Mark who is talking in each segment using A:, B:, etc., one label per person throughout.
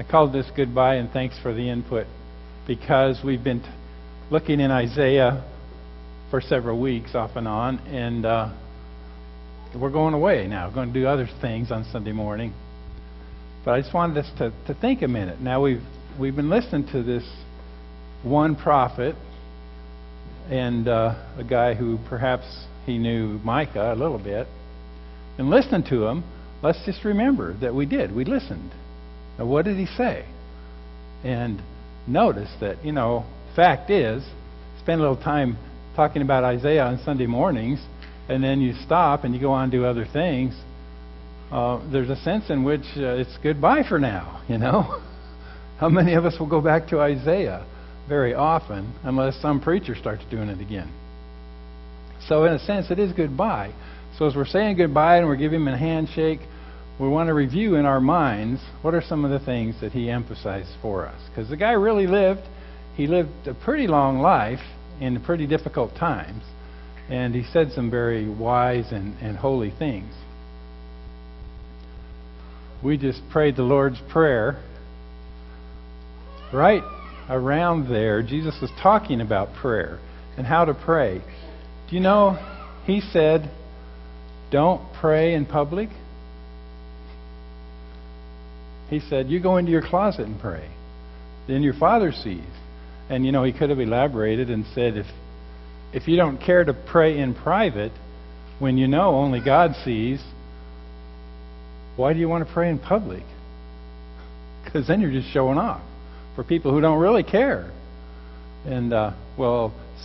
A: I called this goodbye and thanks for the input because we've been looking in Isaiah for several weeks off and on, and we're going away now. We're going to do other things on Sunday morning. But I just wanted us to think a minute. Now we've been listening to this one prophet and a guy who perhaps he knew Micah a little bit. And listening to him, let's just remember that we did. We listened. Now, what did he say? And notice that, fact is, spend a little time talking about Isaiah on Sunday mornings, and then you stop and you go on and do other things. There's a sense in which it's goodbye for now, How many of us will go back to Isaiah? Very often, unless some preacher starts doing it again. So in a sense, it is goodbye. So as we're saying goodbye and we're giving him a handshake, we want to review in our minds what are some of the things that he emphasized for us. Because the guy really lived a pretty long life in pretty difficult times. And he said some very wise and holy things. We just prayed the Lord's Prayer. Right around there, Jesus was talking about prayer and how to pray. Do you know, he said, don't pray in public. He said, you go into your closet and pray. Then your Father sees. And he could have elaborated and said, if you don't care to pray in private, when only God sees, why do you want to pray in public? Because then you're just showing off for people who don't really care. And,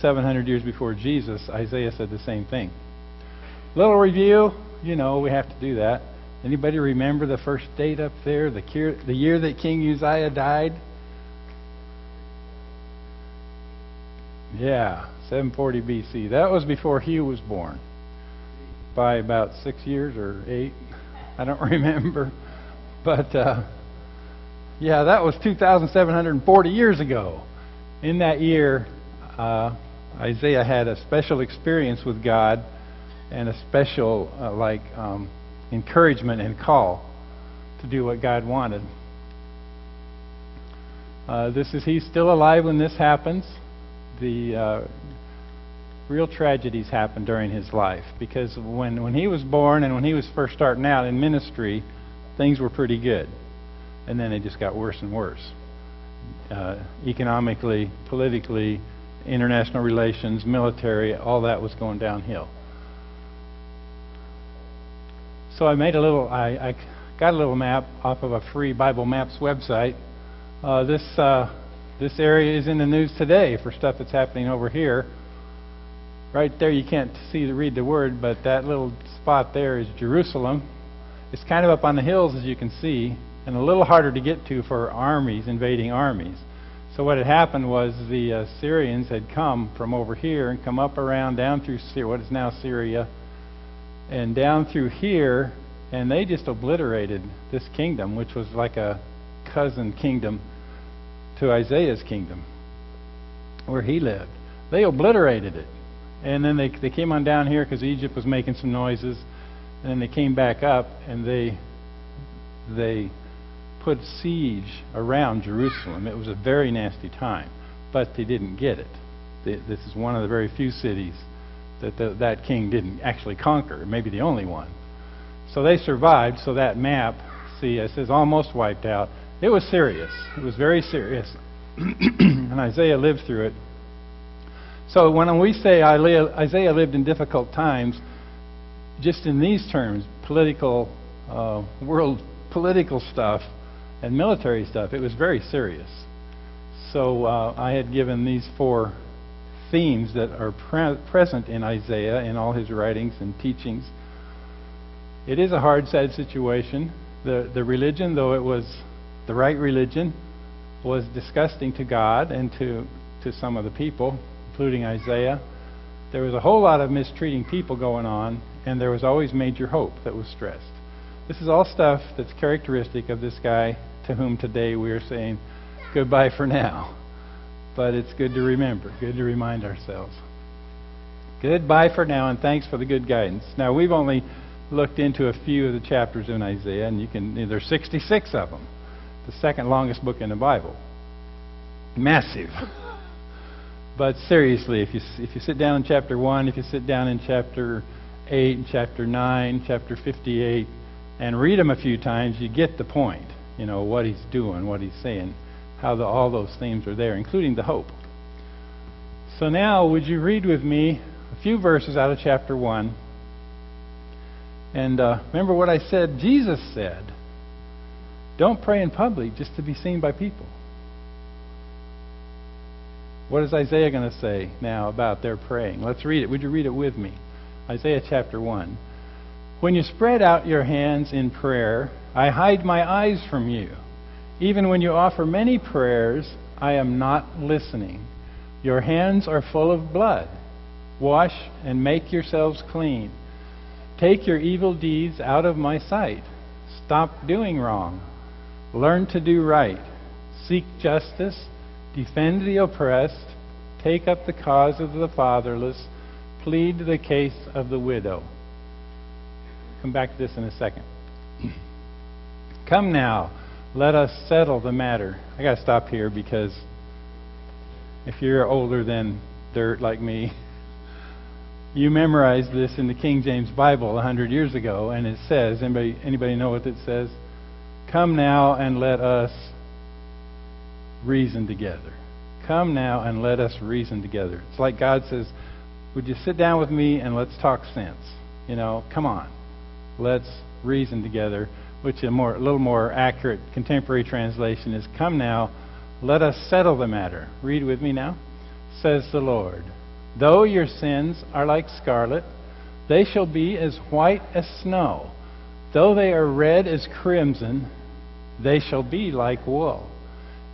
A: 700 years before Jesus, Isaiah said the same thing. Little review, we have to do that. Anybody remember the first date up there, the year that King Uzziah died? Yeah, 740 BC. That was before Hugh was born. By about 6 years or 8. I don't remember. But, that was 2,740 years ago. In that year, Isaiah had a special experience with God and a special, encouragement and call to do what God wanted. He's still alive when this happens. The real tragedies happened during his life because when he was born and when he was first starting out in ministry, things were pretty good. And then they just got worse and worse. Economically, politically, international relations, military, all that was going downhill. So I got a little map off of a free Bible Maps website. This area is in the news today for stuff that's happening over here. Right there, you can't read the word, but that little spot there is Jerusalem. It's kind of up on the hills, as you can see, and a little harder to get to for invading armies. So what had happened was the Syrians had come from over here and come up around down through what is now Syria, and down through here, and they just obliterated this kingdom, which was like a cousin kingdom to Isaiah's kingdom, where he lived. They obliterated it. And then they came on down here because Egypt was making some noises, and then they came back up, and they put siege around Jerusalem. It was a very nasty time, but they didn't get it. This is one of the very few cities that king didn't actually conquer, maybe the only one. So they survived. So that map, it says almost wiped out. It was serious. It was very serious. And Isaiah lived through it. So when we say Isaiah lived in difficult times, just in these terms, political, world political stuff and military stuff, it was very serious. So I had given these 4 themes that are present in Isaiah in all his writings and teachings. It is a hard, sad situation. The religion, though it was the right religion, was disgusting to God and to some of the people, including Isaiah. There was a whole lot of mistreating people going on, and there was always major hope that was stressed. This is all stuff that's characteristic of this guy to whom today we are saying goodbye for now. But it's good to remember, good to remind ourselves. Goodbye for now, and thanks for the good guidance. Now, we've only looked into a few of the chapters in Isaiah, and there's 66 of them. the second longest book in the Bible. Massive. But seriously, if you sit down in chapter 1, if you sit down in chapter 8, chapter 9, chapter 58, and read them a few times, you get the point. You know, what he's doing, what he's saying, how all those themes are there, including the hope. So now, would you read with me a few verses out of chapter 1? And remember what I said, Jesus said, don't pray in public just to be seen by people. What is Isaiah going to say now about their praying? Let's read it. Would you read it with me? Isaiah chapter 1. When you spread out your hands in prayer, I hide my eyes from you. Even when you offer many prayers, I am not listening. Your hands are full of blood. Wash and make yourselves clean. Take your evil deeds out of my sight. Stop doing wrong. Learn to do right. Seek justice. Defend the oppressed. Take up the cause of the fatherless. Plead the case of the widow. Come back to this in a second. Come now, let us settle the matter. I got to stop here because if you're older than dirt like me, you memorized this in the King James Bible 100 years ago, and it says, anybody know what it says? Come now and let us reason together. Come now and let us reason together. It's like God says, would you sit down with me and let's talk sense? You know, come on. Let's reason together, which a little more accurate contemporary translation is, come now, let us settle the matter. Read with me now. Says the Lord, though your sins are like scarlet, they shall be as white as snow. Though they are red as crimson, they shall be like wool.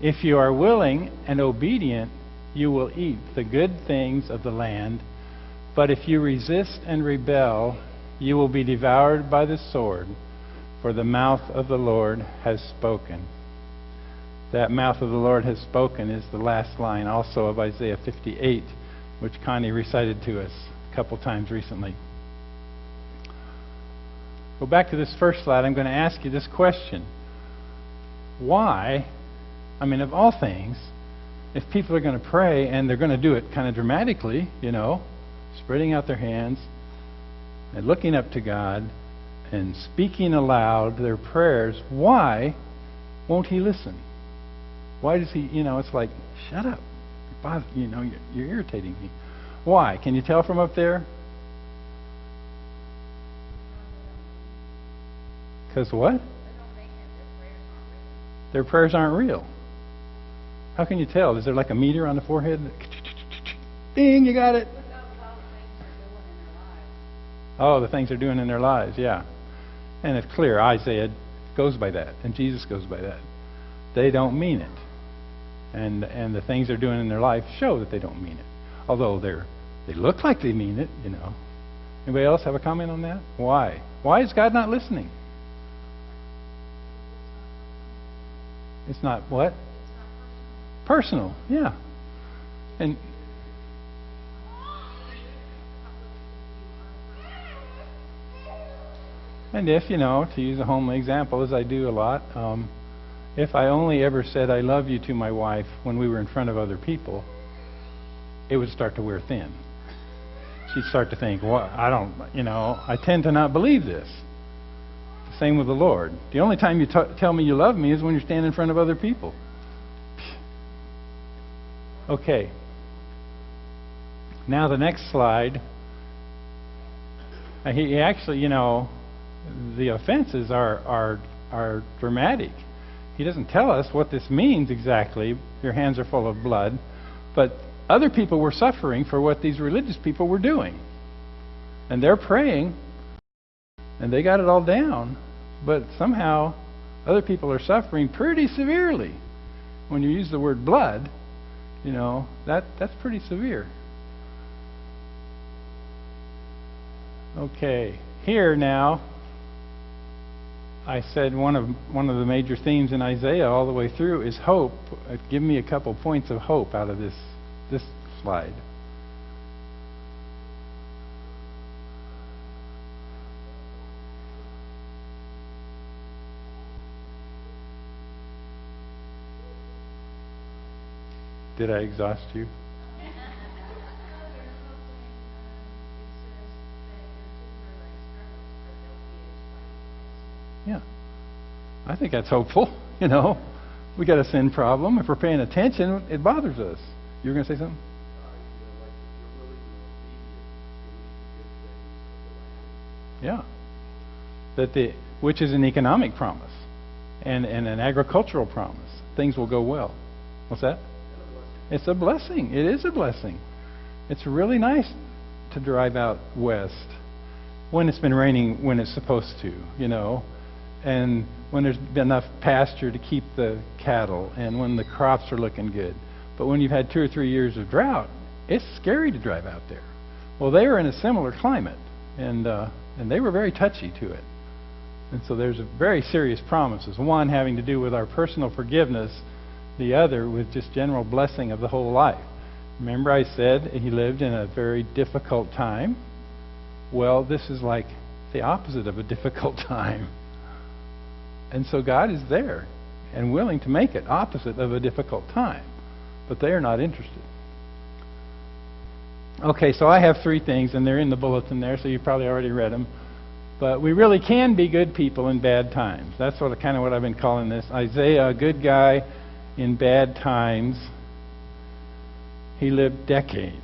A: If you are willing and obedient, you will eat the good things of the land. But if you resist and rebel, you will be devoured by the sword, for the mouth of the Lord has spoken. That mouth of the Lord has spoken is the last line also of Isaiah 58, which Connie recited to us a couple times recently. Go back to this first slide. I'm going to ask you this question. Why, I mean, of all things, if people are going to pray and they're going to do it kind of dramatically, you know, spreading out their hands and looking up to God and speaking aloud their prayers, why won't He listen? Why does He, you know, it's like, shut up. You're irritating me. Why? Can you tell from up there? Because what? Their prayers aren't real. How can you tell? Is there like a meter on the forehead? Ding, you got it. Oh, the things they're doing in their lives, yeah. And it's clear, Isaiah goes by that, and Jesus goes by that. They don't mean it. And the things they're doing in their life show that they don't mean it. Although they look like they mean it, you know. Anybody else have a comment on that? Why? Why is God not listening? It's not what? Personal, yeah. And if, you know, to use a homely example, as I do a lot, if I only ever said I love you to my wife when we were in front of other people, it would start to wear thin. She'd start to think, well, I tend to not believe this. The same with the Lord. The only time you tell me you love me is when you're standing in front of other people. Okay. Now the next slide. He actually, you know, the offenses are dramatic. He doesn't tell us what this means exactly. Your hands are full of blood. But other people were suffering for what these religious people were doing. And they're praying, and they got it all down. But somehow, other people are suffering pretty severely. When you use the word blood, you know, that's pretty severe. Okay, here now, I said one of the major themes in Isaiah all the way through is hope. Give me a couple points of hope out of this slide. Did I exhaust you? Yeah. I think that's hopeful. You know, we got a sin problem. If we're paying attention, it bothers us. You were going to say something? Yeah. Which is an economic promise and an agricultural promise. Things will go well. What's that? It's a blessing. It is a blessing. It's really nice to drive out west when it's been raining when it's supposed to, you know, and when there's been enough pasture to keep the cattle and when the crops are looking good. But when you've had 2 or 3 years of drought, it's scary to drive out there. Well, they were in a similar climate, and they were very touchy to it. And so there's a very serious promises. One having to do with our personal forgiveness, the other with just general blessing of the whole life. Remember I said he lived in a very difficult time? Well, this is like the opposite of a difficult time. And so God is there and willing to make it opposite of a difficult time. But they are not interested. Okay, so I have 3 things, and they're in the bulletin there, so you've probably already read them. But we really can be good people in bad times. That's kind of what I've been calling this. Isaiah, a good guy in bad times. He lived decades,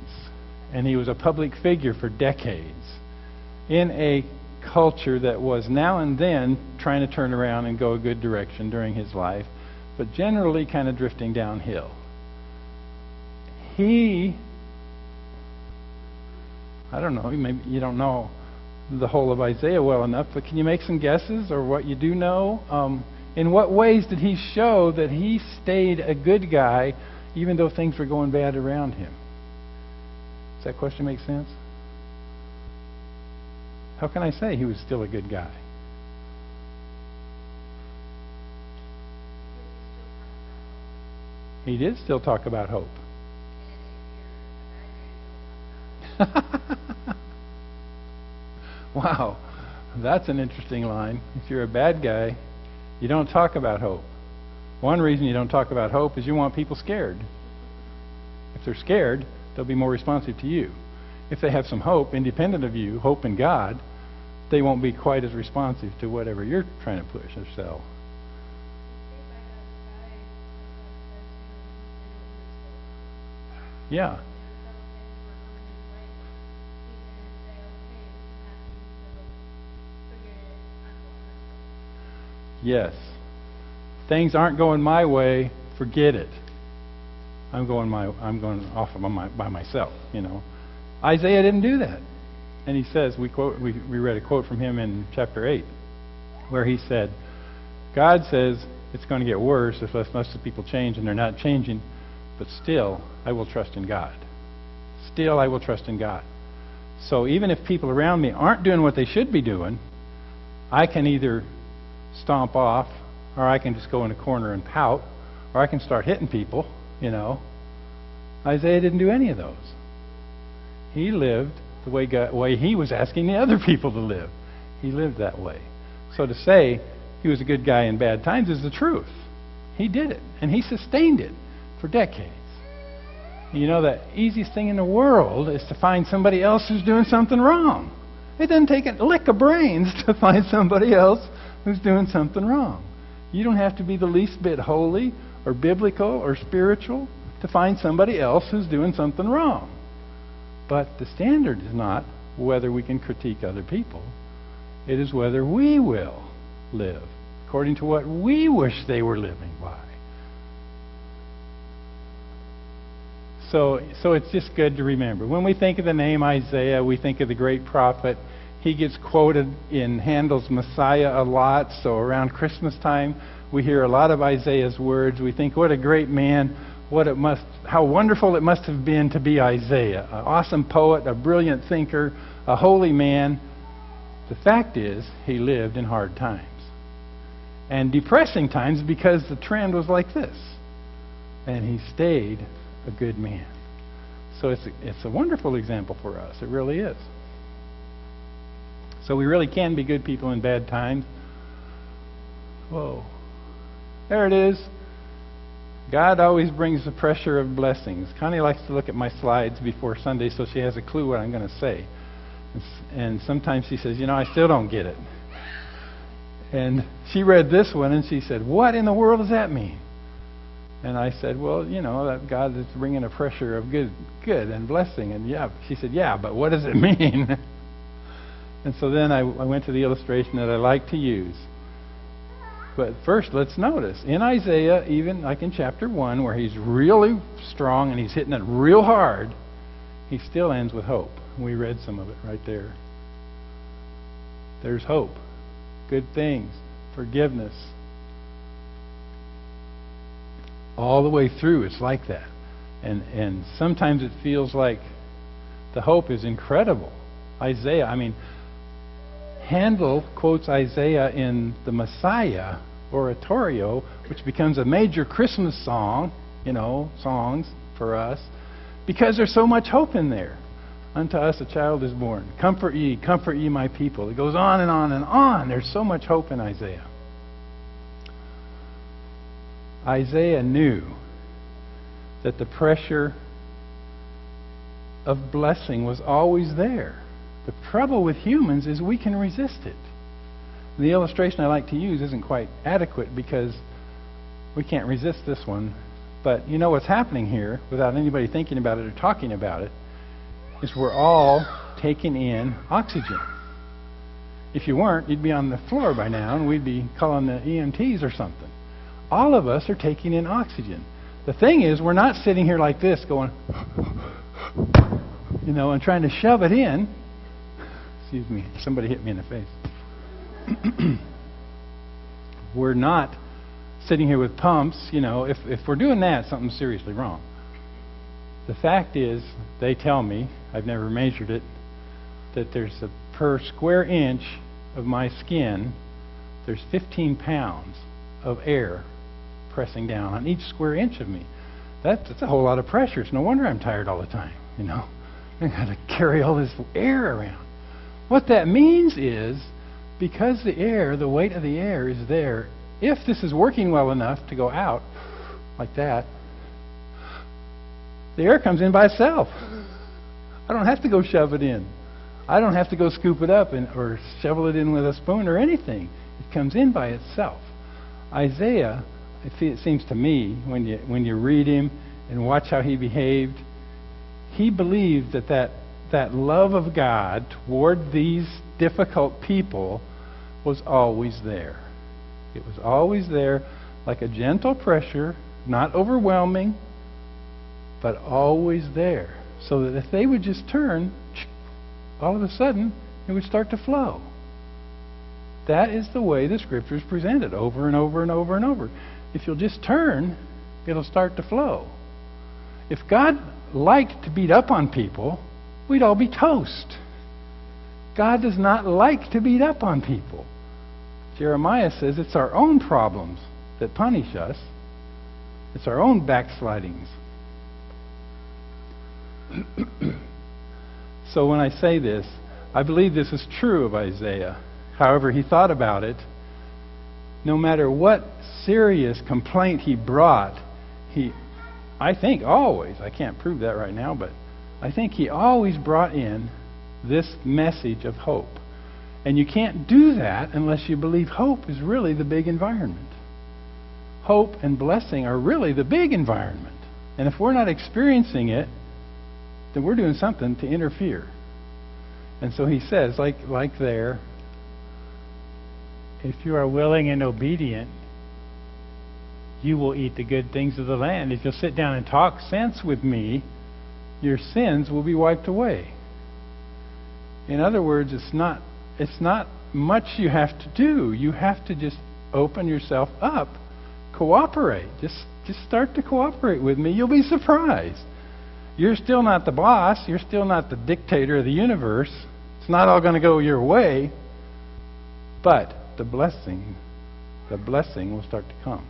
A: and he was a public figure for decades in a culture that was now and then trying to turn around and go a good direction during his life, but generally kind of drifting downhill. I don't know, maybe you don't know the whole of Isaiah well enough, but can you make some guesses, or what you do know? In what ways did he show that he stayed a good guy even though things were going bad around him? Does that question make sense? How can I say he was still a good guy? He did still talk about hope. Wow, that's an interesting line. If you're a bad guy, you don't talk about hope. One reason you don't talk about hope is you want people scared. If they're scared, they'll be more responsive to you. If they have some hope, independent of you, hope in God, they won't be quite as responsive to whatever you're trying to push or sell. Yeah. Yes. Things aren't going my way, forget it. I'm going off by myself, you know. Isaiah didn't do that. And he says, we read a quote from him in chapter 8, where he said, God says it's going to get worse if most of the people change, and they're not changing, but still, I will trust in God. Still, I will trust in God. So even if people around me aren't doing what they should be doing, I can either stomp off, or I can just go in a corner and pout, or I can start hitting people, you know. Isaiah didn't do any of those. He lived the way he was asking the other people to live. He lived that way. So to say he was a good guy in bad times is the truth. He did it, and he sustained it for decades. You know, the easiest thing in the world is to find somebody else who's doing something wrong. It doesn't take a lick of brains to find somebody else who's doing something wrong. You don't have to be the least bit holy or biblical or spiritual to find somebody else who's doing something wrong. But the standard is not whether we can critique other people. It is whether we will live according to what we wish they were living by. So it's just good to remember. When we think of the name Isaiah, we think of the great prophet. He gets quoted in Handel's Messiah a lot, so around Christmas time we hear a lot of Isaiah's words. We think, what a great man, how wonderful it must have been to be Isaiah, an awesome poet, a brilliant thinker, a holy man. The fact is, he lived in hard times. And depressing times because the trend was like this. And he stayed a good man. So it's a wonderful example for us. It really is. So we really can be good people in bad times. Whoa. There it is. God always brings the pressure of blessings. Connie likes to look at my slides before Sunday so she has a clue what I'm going to say. And sometimes she says, I still don't get it. And she read this one and she said, what in the world does that mean? And I said, well, that God is bringing a pressure of good and blessing. And she said, yeah, but what does it mean? And so then I went to the illustration that I like to use. But first, let's notice, in Isaiah, even like in chapter 1, where he's really strong and he's hitting it real hard, he still ends with hope. We read some of it right there. There's hope, good things, forgiveness. All the way through, it's like that. And sometimes it feels like the hope is incredible. Isaiah, Handel quotes Isaiah in the Messiah oratorio, which becomes a major Christmas song, songs for us, because there's so much hope in there. Unto us a child is born. Comfort ye, my people. It goes on and on and on. There's so much hope in Isaiah. Isaiah knew that the pressure of blessing was always there. The trouble with humans is we can resist it. The illustration I like to use isn't quite adequate because we can't resist this one. But what's happening here, without anybody thinking about it or talking about it, is we're all taking in oxygen. If you weren't, you'd be on the floor by now and we'd be calling the EMTs or something. All of us are taking in oxygen. The thing is, we're not sitting here like this going, and trying to shove it in. Excuse me, somebody hit me in the face. We're not sitting here with pumps. If we're doing that, something's seriously wrong. The fact is, they tell me, I've never measured it, that there's per square inch of my skin, there's 15 pounds of air pressing down on each square inch of me. That's a whole lot of pressure. It's no wonder I'm tired all the time. I got to carry all this air around. What that means is, because the weight of the air is there, if this is working well enough to go out like that, the air comes in by itself. I don't have to go shove it in. I don't have to go scoop it up or shovel it in with a spoon or anything. It comes in by itself. Isaiah, it seems to me, when you read him and watch how he behaved, he believed that love of God toward these difficult people was always there. It was always there, like a gentle pressure, not overwhelming, but always there. So that if they would just turn, all of a sudden, it would start to flow. That is the way the Scriptures present it, over and over and over and over. If you'll just turn, it'll start to flow. If God liked to beat up on people, we'd all be toast. God does not like to beat up on people. Jeremiah says it's our own problems that punish us. It's our own backslidings. So when I say this, I believe this is true of Isaiah. However he thought about it, no matter what serious complaint he brought, I think always, I can't prove that right now, but I think he always brought in this message of hope. And you can't do that unless you believe hope is really the big environment. Hope and blessing are really the big environment. And if we're not experiencing it, then we're doing something to interfere. And so he says, like there, if you are willing and obedient, you will eat the good things of the land. If you'll sit down and talk sense with me, your sins will be wiped away. In other words, it's not much you have to do. You have to just open yourself up, cooperate. Just start to cooperate with me. You'll be surprised. You're still not the boss. You're still not the dictator of the universe. It's not all going to go your way. But the blessing will start to come.